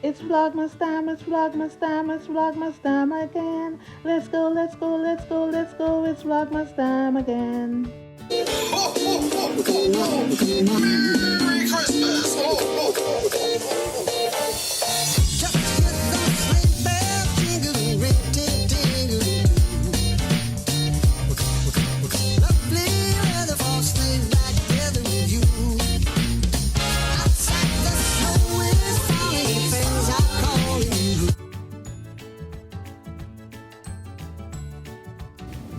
It's Vlogmas time, it's Vlogmas time, it's Vlogmas time again. Let's go, let's go, let's go, let's go, it's Vlogmas time again. Merry Christmas!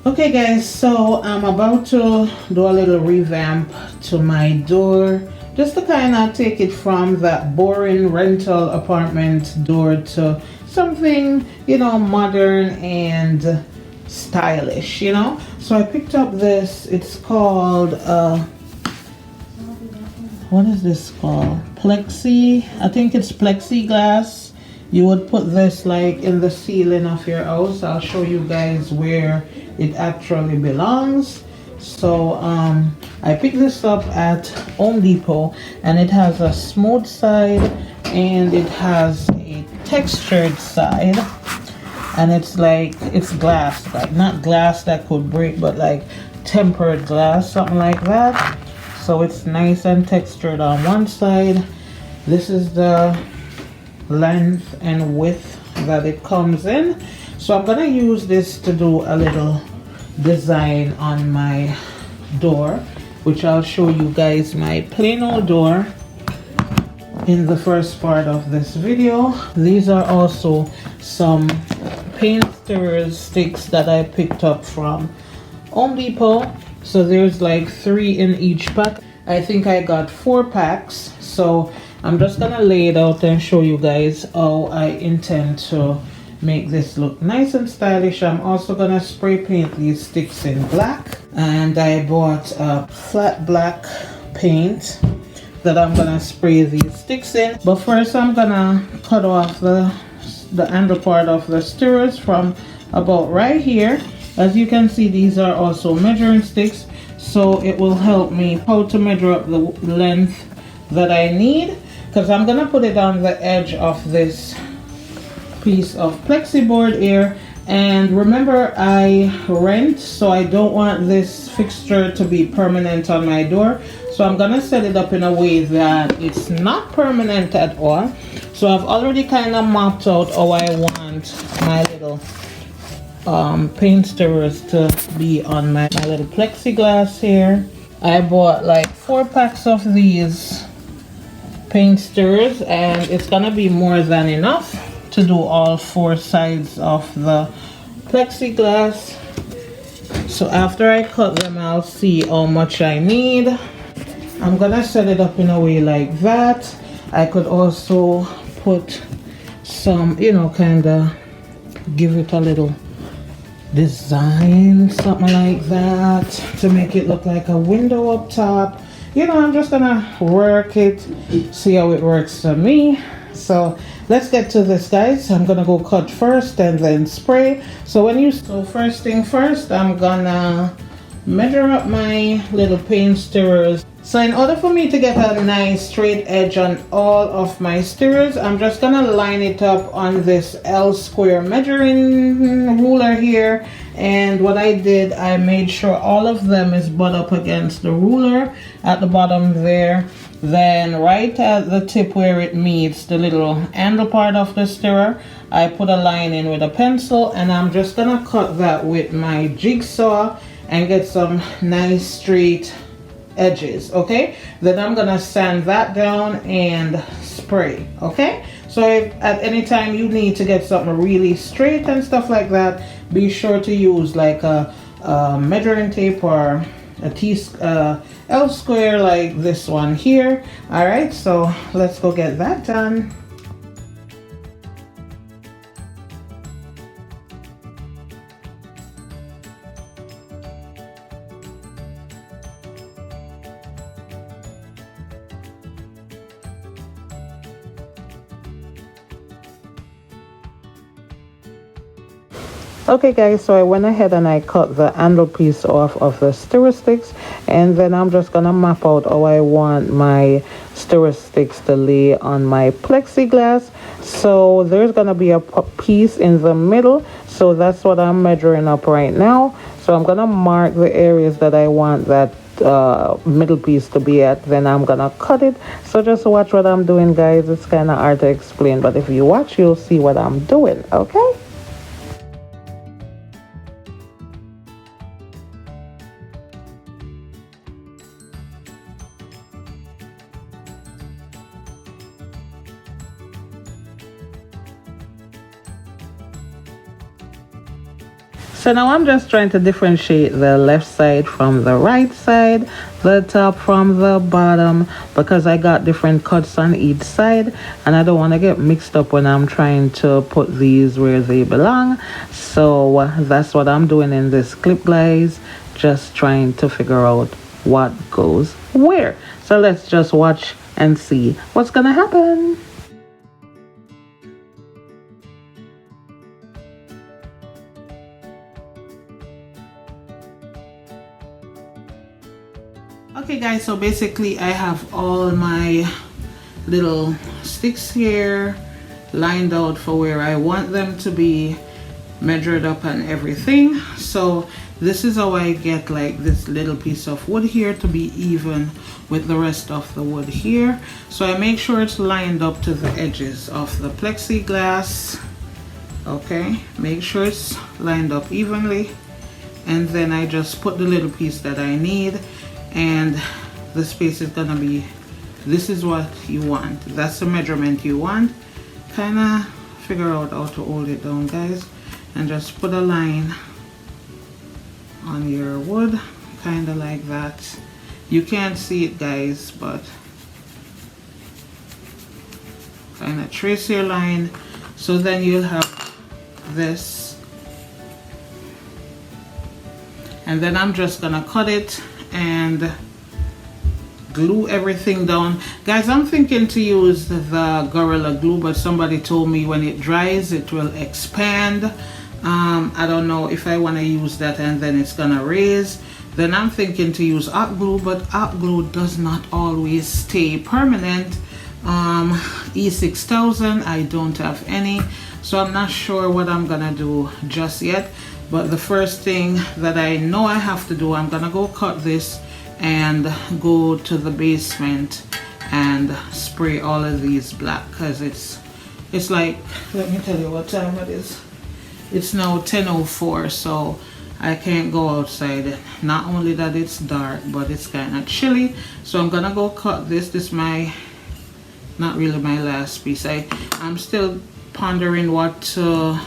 Okay guys, so I'm about to do a little revamp to my door, just to kind of take it from that boring rental apartment door to something, you know, modern and stylish, you know. So I picked up this, it's called what is this called? Plexi, I think it's plexiglass. You would put this like in the ceiling of your house. I'll show you guys where it actually belongs. So I picked this up at Home Depot, and it has a smooth side and it has a textured side, and it's like, it's glass, like not glass that could break, but like tempered glass, something like that. So it's nice and textured on one side. This is the length and width that it comes in. So I'm gonna use this to do a little design on my door, which I'll show you guys my plain old door in the first part of this video. These are also some paint stirrers sticks that I picked up from Home Depot. So there's like 3 in each pack. I think I got 4 packs. So I'm just gonna lay it out and show you guys how I intend to make this look nice and stylish. I'm also gonna spray paint these sticks in black, and I bought a flat black paint that I'm gonna spray these sticks in. But first I'm gonna cut off the handle part of the stirrers from about right here. As you can see, these are also measuring sticks, so it will help me how to measure up the length that I need, because I'm gonna put it on the edge of this piece of plexi board here. And remember, I rent, so I don't want this fixture to be permanent on my door, so I'm gonna set it up in a way that it's not permanent at all. So I've already kind of mapped out how I want my little paint stirrers to be on my little plexiglass here. I bought like 4 packs of these paint stirrers, and it's gonna be more than enough to do all 4 sides of the plexiglass. So after I cut them, I'll see how much I need. I'm gonna set it up in a way like that. I could also put some, you know, kind of give it a little design, something like that, to make it look like a window up top. You know, I'm just gonna work it, see how it works for me. So let's get to this, guys. I'm gonna go cut first and then spray. So first thing first, I'm gonna measure up my little paint stirrers. So in order for me to get a nice straight edge on all of my stirrers, I'm just gonna line it up on this L square measuring ruler here. And what I did, I made sure all of them is butt up against the ruler at the bottom there. Then right at the tip where it meets the little handle part of the stirrer, I put a line in with a pencil, and I'm just gonna cut that with my jigsaw and get some nice straight edges. Okay, then I'm gonna sand that down and spray. Okay, so if at any time you need to get something really straight and stuff like that, be sure to use like a measuring tape or a L square like this one here. All right, so let's go get that done. Okay guys, so I went ahead and I cut the handle piece off of the stirrer sticks, and then I'm just gonna map out how I want my stirrer sticks to lay on my plexiglass. So there's gonna be a piece in the middle, so that's what I'm measuring up right now. So I'm gonna mark the areas that I want that middle piece to be at, then I'm gonna cut it. So just watch what I'm doing, guys. It's kind of hard to explain, but if you watch, you'll see what I'm doing. Okay. So now I'm just trying to differentiate the left side from the right side, the top from the bottom, because I got different cuts on each side and I don't want to get mixed up when I'm trying to put these where they belong. So that's what I'm doing in this clip, guys, just trying to figure out what goes where. So let's just watch and see what's gonna happen. Okay guys, so basically I have all my little sticks here lined out for where I want them to be, measured up and everything. So this is how I get like this little piece of wood here to be even with the rest of the wood here. So I make sure it's lined up to the edges of the plexiglass. Okay, make sure it's lined up evenly, and then I just put the little piece that I need, and the space is gonna be, this is what you want, that's the measurement you want. Kind of figure out how to hold it down, guys, and just put a line on your wood, kind of like that. You can't see it, guys, but kind of trace your line. So then you'll have this, and then I'm just gonna cut it and glue everything down. Guys, I'm thinking to use the Gorilla Glue, but somebody told me when it dries it will expand. I don't know if I want to use that and then it's gonna raise. Then I'm thinking to use hot glue, but hot glue does not always stay permanent. E6000, I don't have any, so I'm not sure what I'm gonna do just yet. But the first thing that I know I have to do, I'm gonna go cut this and go to the basement and spray all of these black, because it's like, let me tell you what time it is. It's now 10:04, so I can't go outside. Not only that it's dark, but it's kind of chilly. So I'm gonna go cut this. This is my, not really my last piece. I'm still pondering what to,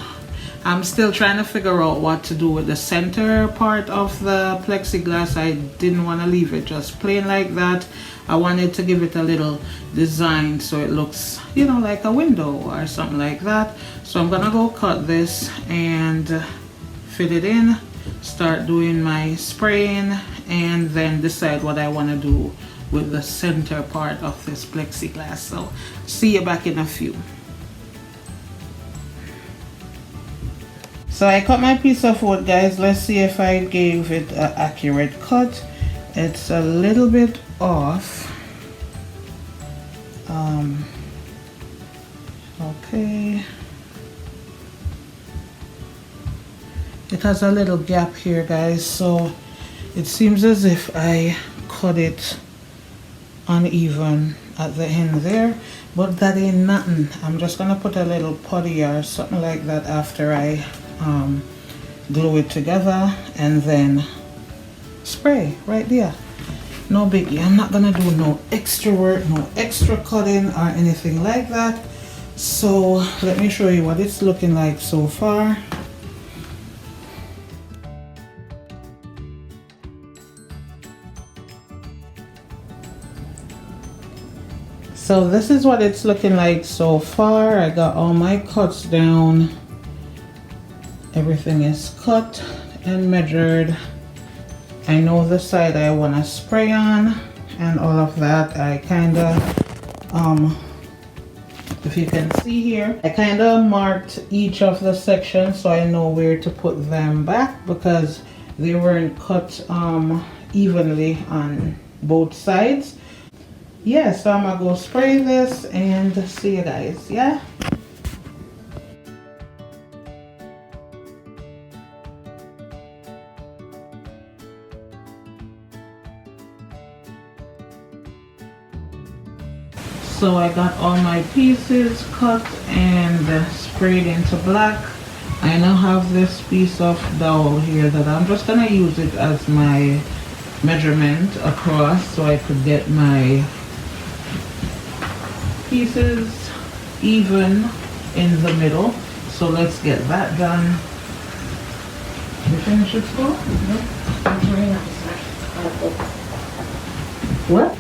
I'm still trying to figure out what to do with the center part of the plexiglass. I didn't want to leave it just plain like that. I wanted to give it a little design so it looks, you know, like a window or something like that. So I'm gonna go cut this and fit it in, start doing my spraying, and then decide what I want to do with the center part of this plexiglass. So see you back in a few. So I cut my piece of wood, guys. Let's see if I gave it an accurate cut. It's a little bit off. Okay. It has a little gap here, guys, so it seems as if I cut it uneven at the end there, but that ain't nothing. I'm just gonna put a little putty or something like that after I glue it together, and then spray right there. No biggie. I'm not gonna do no extra work, no extra cutting or anything like that. So let me show you what it's looking like so far. So this is what it's looking like so far. I got all my cuts down. Everything is cut and measured. I know the side I want to spray on and all of that. I kind of, if you can see here, I kind of marked each of the sections so I know where to put them back, because they weren't cut evenly on both sides. Yeah, so I'm gonna go spray this and see you guys. Yeah. So I got all my pieces cut and sprayed into black. I now have this piece of dowel here that I'm just gonna use it as my measurement across so I could get my pieces even in the middle. So let's get that done. You finish it, school? No, I'm turning out the What?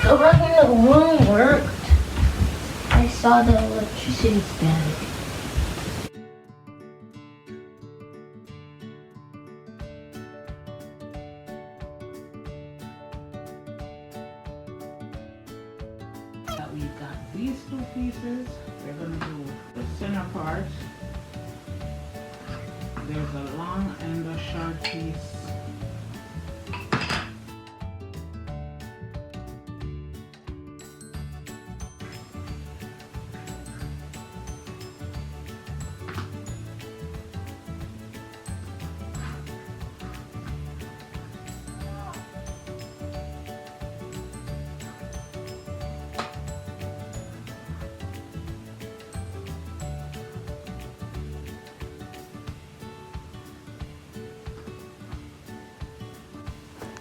The rug in the room worked. I saw the electricity static. We've got these two pieces. We're going to do the center part. There's a long and a short piece.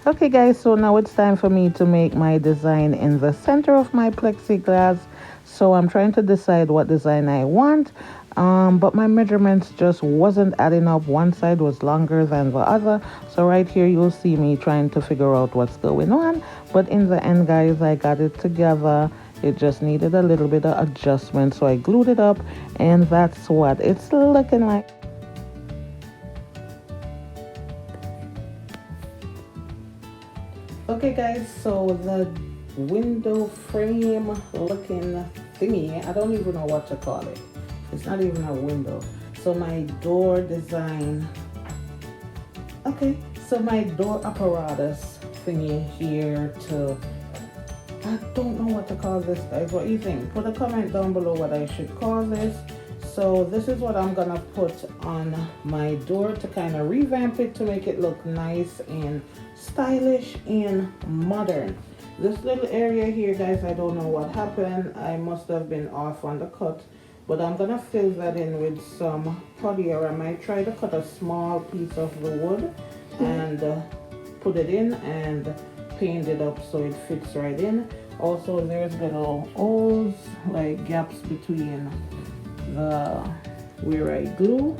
Okay guys, so now it's time for me to make my design in the center of my plexiglass. So I'm trying to decide what design I want, but my measurements just wasn't adding up. One side was longer than the other. So right here you'll see me trying to figure out what's going on. But in the end guys, I got it together. It just needed a little bit of adjustment. So I glued it up and that's what it's looking like. Okay guys, so the window frame looking thingy, I don't even know what to call it. It's not even a window. So my door design, okay, so my door apparatus thingy here to, I don't know what to call this guys. What do you think? Put a comment down below what I should call this. So this is what I'm gonna put on my door to kind of revamp it to make it look nice and stylish and modern. This little area here guys, I don't know what happened. I must have been off on the cut, but I'm gonna fill that in with some polyester. I might try to cut a small piece of the wood and put it in and paint it up so it fits right in. Also there's little holes, like gaps between the where I glue,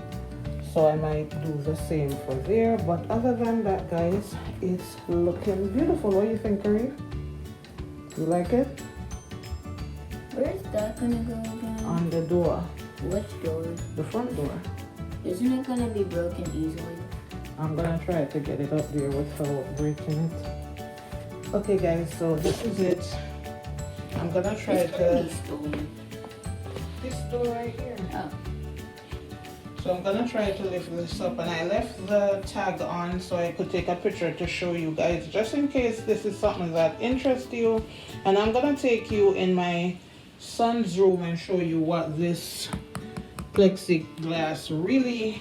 so I might do the same for there. But other than that guys, it's looking beautiful. What do you think, Kareem? You like it? Where's that gonna go again? On the door. Which door? The front door. Isn't it gonna be broken easily? I'm gonna try to get it up there without breaking it. Okay guys, so this is it. I'm gonna try to this door right here. Oh. So I'm gonna try to lift this up, and I left the tag on so I could take a picture to show you guys, just in case this is something that interests you. And I'm gonna take you in my son's room and show you what this plexiglass really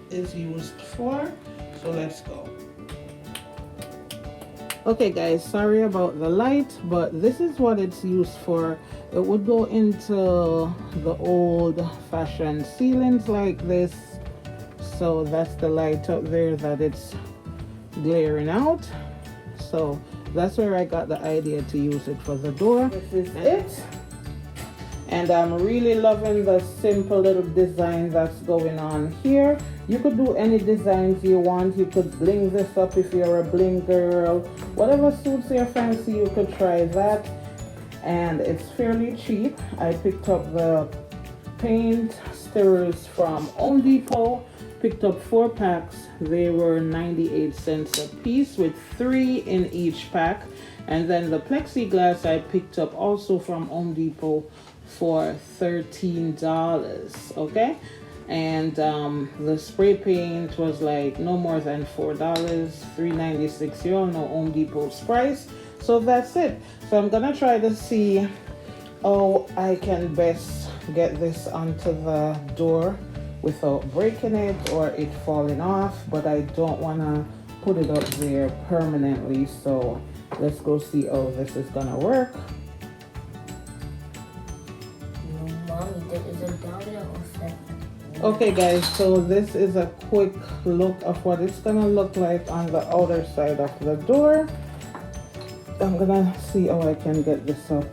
is used for. So let's go. Okay guys, sorry about the light, but this is what it's used for. It would go into the old-fashioned ceilings like this. So that's the light up there that it's glaring out. So that's where I got the idea to use it for the door. This is it. And I'm really loving the simple little design that's going on here. You could do any designs you want. You could bling this up if you're a bling girl. Whatever suits your fancy, you could try that. And it's fairly cheap. I picked up the paint stirrers from Home Depot. Picked up 4 packs. They were 98 cents a piece with 3 in each pack. And then the plexiglass I picked up also from Home Depot for $13, okay? And the spray paint was like no more than $4, $3.96. You all know Home Depot's price. So that's it. So I'm gonna try to see how I can best get this onto the door without breaking it or it falling off, but I don't want to put it up there permanently. So let's go see how this is gonna work. No, mommy, there is a domino effect. Okay guys, so this is a quick look of what it's gonna look like on the outer side of the door. I'm gonna see how I can get this up.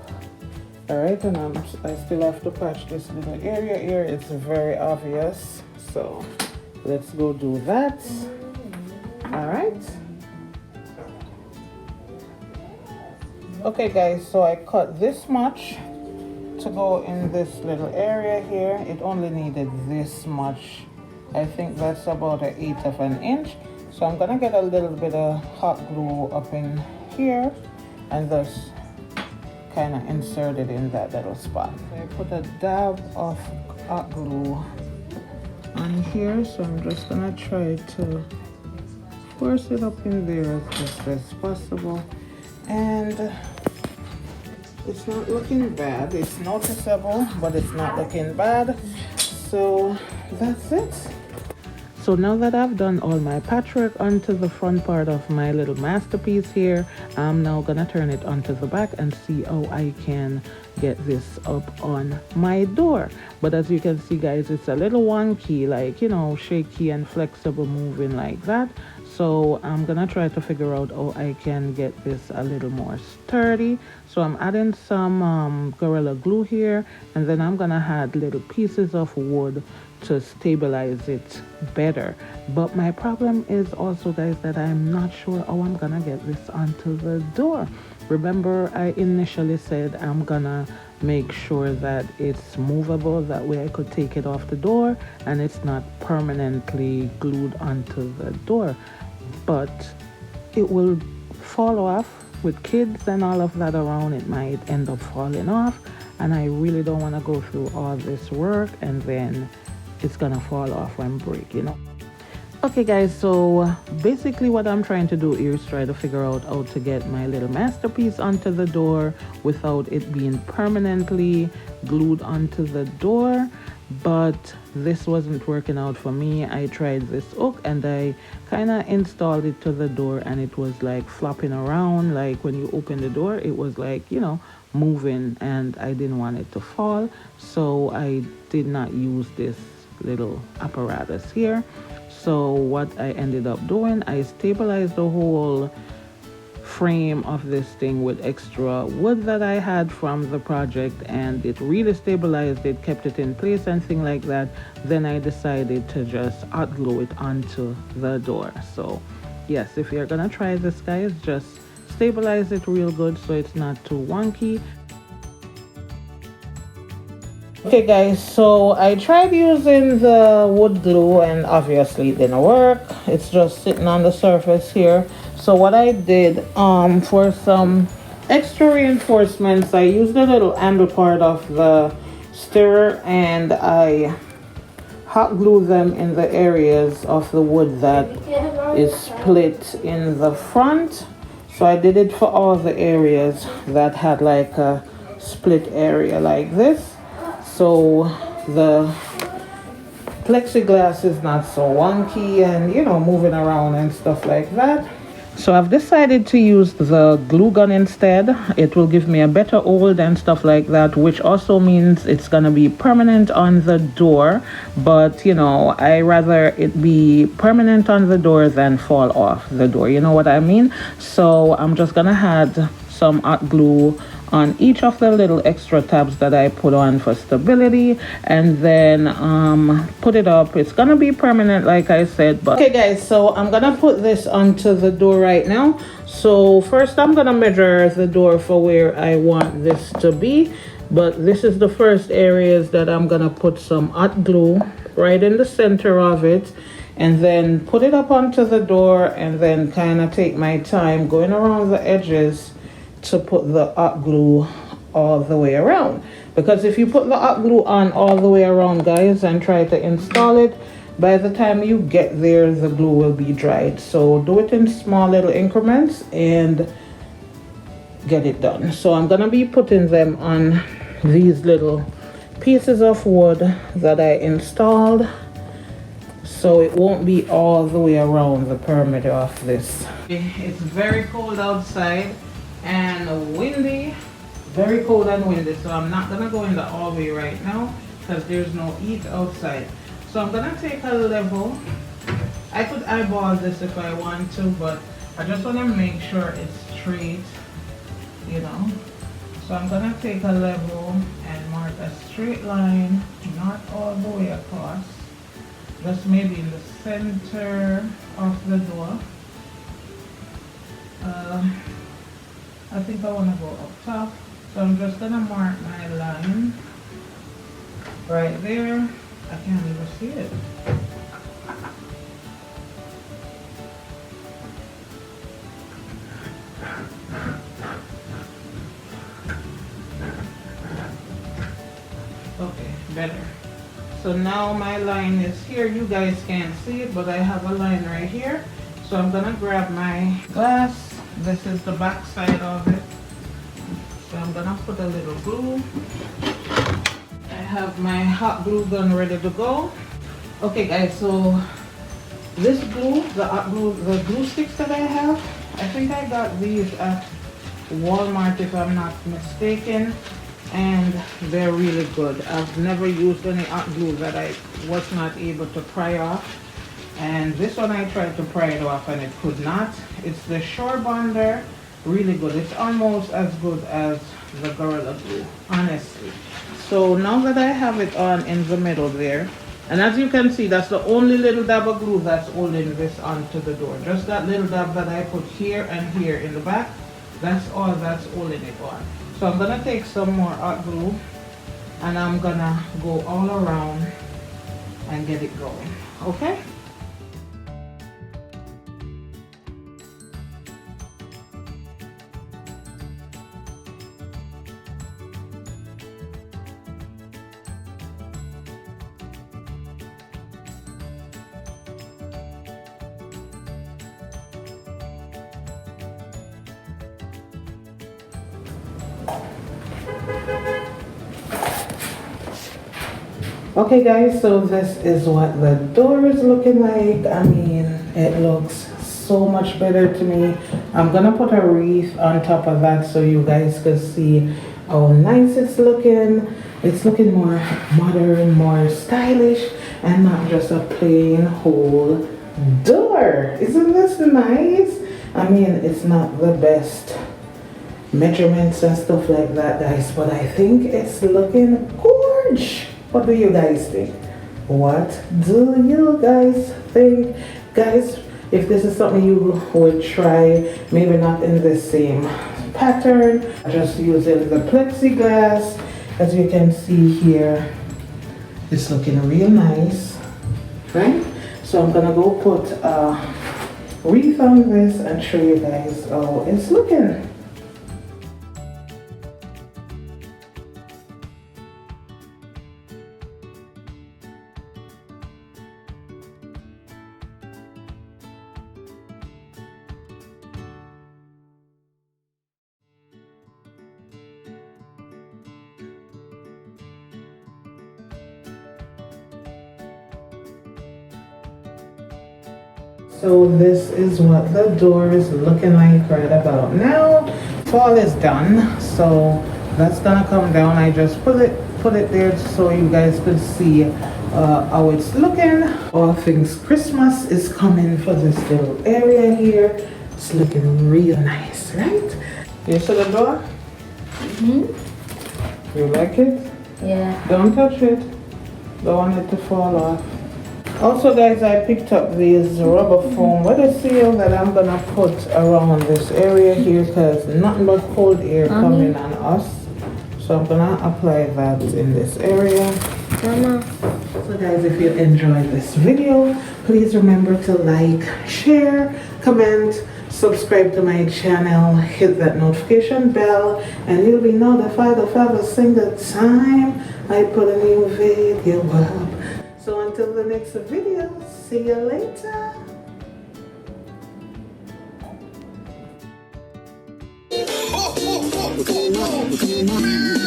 Alright, and I still have to patch this little area here. It's very obvious, so let's go do that. Alright. Okay guys, so I cut this much to go in this little area here. It only needed this much. I think that's about 1/8 of an inch. So I'm gonna get a little bit of hot glue up in here and thus kind of insert it in that little spot. I put a dab of hot glue on here, so I'm just gonna try to force it up in there as best as possible. And it's not looking bad. It's noticeable, but it's not looking bad. So that's it. So now that I've done all my patchwork onto the front part of my little masterpiece here, I'm now gonna turn it onto the back and see how I can get this up on my door. But as you can see guys, it's a little wonky, like, you know, shaky and flexible moving like that. So I'm gonna try to figure out how I can get this a little more sturdy. So I'm adding some Gorilla Glue here, and then I'm gonna add little pieces of wood to stabilize it better. But my problem is also guys that I'm not sure how I'm gonna get this onto the door. Remember I initially said I'm gonna make sure that it's movable, that way I could take it off the door and it's not permanently glued onto the door. But it will fall off with kids and all of that around. It might end up falling off, and I really don't want to go through all this work and then it's gonna fall off and break, you know. Okay guys, so basically what I'm trying to do here is try to figure out how to get my little masterpiece onto the door without it being permanently glued onto the door. But this wasn't working out for me. I tried this hook and I kind of installed it to the door, and it was like flopping around. Like when you open the door, it was like, you know, moving, and I didn't want it to fall. So I did not use this little apparatus here. So what I ended up doing, I stabilized the whole frame of this thing with extra wood that I had from the project, and it really stabilized it, kept it in place and things like that. Then I decided to just hot glue it onto the door. So yes, if you're gonna try this guys, just stabilize it real good so it's not too wonky. Okay guys, so I tried using the wood glue and obviously it didn't work. It's just sitting on the surface here. So what I did, for some extra reinforcements, I used a little handle part of the stirrer and I hot glue them in the areas of the wood that is split in the front. So I did it for all the areas that had like a split area like this. So the plexiglass is not so wonky and, you know, moving around and stuff like that. So I've decided to use the glue gun instead. It will give me a better hold and stuff like that, which also means it's gonna be permanent on the door. But, you know, I rather it be permanent on the door than fall off the door. You know what I mean? So I'm just gonna add some hot glue on each of the little extra tabs that I put on for stability, and then put it up. It's gonna be permanent like I said. But okay guys, so I'm gonna put this onto the door right now. So first I'm gonna measure the door for where I want this to be, but this is the first areas that I'm gonna put some hot glue right in the center of it, and then put it up onto the door, and then kind of take my time going around the edges to put the hot glue all the way around. Because if you put the hot glue on all the way around guys and try to install it, by the time you get there the glue will be dried. So do it in small little increments and get it done. So I'm gonna be putting them on these little pieces of wood that I installed so it won't be all the way around the perimeter of this. It's very cold outside and windy, very cold and windy, so I'm not gonna go in the hallway right now because there's no heat outside. So I'm gonna take a level. I could eyeball this if I want to, but I just want to make sure it's straight, you know. So I'm gonna take a level and mark a straight line, not all the way across, just maybe in the center of the door. I think I want to go up top, so I'm just gonna mark my line right there. I can't even see it. Okay, better. So now my line is here. You guys can't see it, but I have a line right here. So I'm gonna grab my glass. This is the back side of it. So I'm gonna put a little glue. I have my hot glue gun ready to go. Okay guys, so this glue, the hot glue, the glue sticks that I have, I think I got these at Walmart if I'm not mistaken, and they're really good. I've never used any hot glue that I was not able to pry off, and this one I tried to pry it off and it could not. It's the Shore Bonder, really good. It's almost as good as the Gorilla Glue, honestly. So now that I have it on in the middle there, and as you can see, that's the only little dab of glue that's holding this onto the door. Just that little dab that I put here and here in the back, that's all that's holding it on. So I'm gonna take some more hot glue and I'm gonna go all around and get it going, okay? Okay guys, so this is what the door is looking like. I mean, it looks so much better to me. I'm gonna put a wreath on top of that so you guys can see how nice it's looking. It's looking more modern, more stylish, and not just a plain whole door. Isn't this nice? I mean, it's not the best measurements and stuff like that, guys, but I think it's looking gorgeous. What do you guys think? What do you guys think? Guys, if this is something you would try, maybe not in the same pattern, just using the plexiglass, as you can see here, it's looking real nice, right? So I'm gonna go put a wreath on this and show you guys how it's looking. So this is what the door is looking like right about now. Fall is done, so that's gonna come down. I just put it there so you guys could see how it's looking. All things Christmas is coming for this little area here. It's looking real nice, right? You see the door? Mm-hmm. You like it? Yeah. Don't touch it. Don't want it to fall off. Also guys, I picked up these rubber foam weather seal that I'm gonna put around this area here because nothing but cold air coming on us. So I'm gonna apply that in this area. Mama. So guys, if you enjoyed this video, please remember to like, share, comment, subscribe to my channel, hit that notification bell, and you'll be notified of every single time I put a new video up. So until the next video, see you later. Come on.